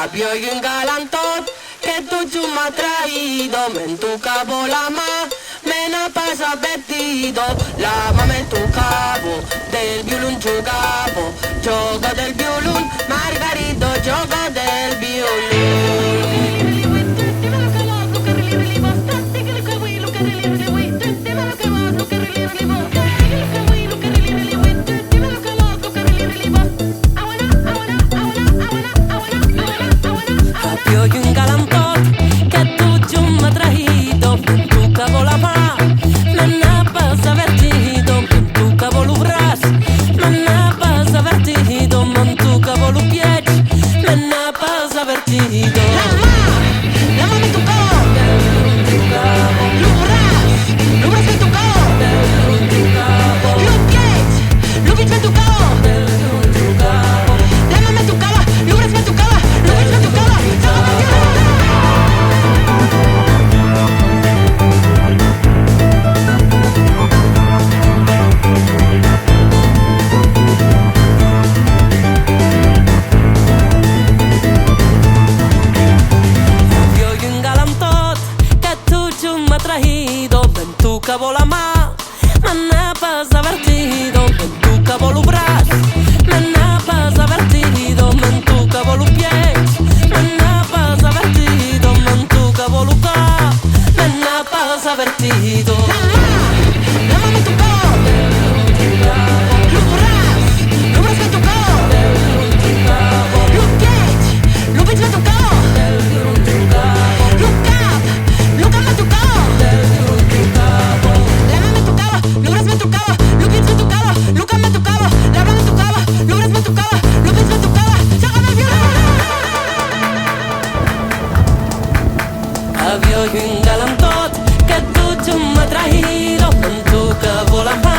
Había un galantot que tu m'ha traído, me entucabo la ma, me n'ha pasa vestido, la ma me entucabo, del violun giocavo, gioco del violun, Margarito gioco del violun. Había un galantot que tu m'ha traído, me entucabo la mà, me n'ha pasa vestido, me entucabo lo braç, me n'ha pasa vestido, me entucabo los pies, me n'ha pasa vestido. La ma me tocó, los bras me tocó, los pies me tocó, la ma me tocaba, los bras me tocaba, los pies me tocaba. Me entucabo la mà, me n'ha pasa vestido, me entucabo los bras, me n'ha pasa vestido, me entucabo los pies, me n'ha pasa vestido, me entucabo los cap, me n'ha pasa vestido. La ma me tocó, los bras me tocó, los pies me tocó, los cap me tocó. La ma me tocaba, los bras me tocaba, los pies me tocaba, Luca me tocaba, la ma me tocaba, los bras me tocaba, los pies me tocaba, sácame el violón. Había un galantot que tu m'ha traído, me entucabo la mà,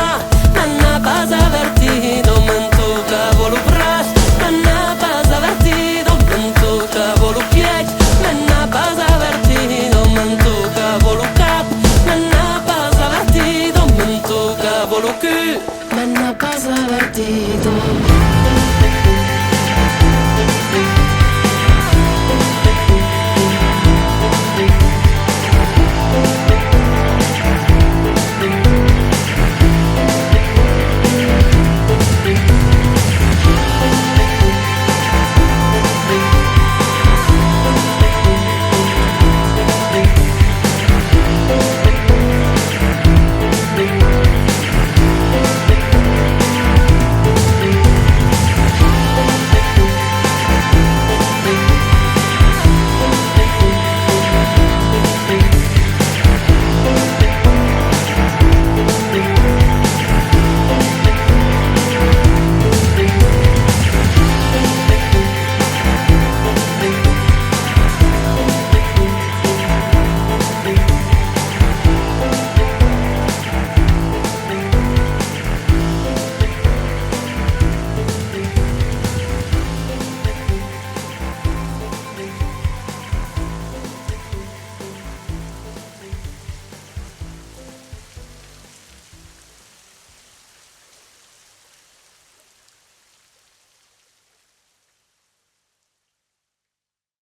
me n'ha pasa vestido, me entucabo los bras, me n'ha pasa vestido, me entucabo los pies, me n'ha pasa vestido, me entucabo los cap, me n'ha pasa vestido, me entucabo los cul, Me n'ha pasa vestido.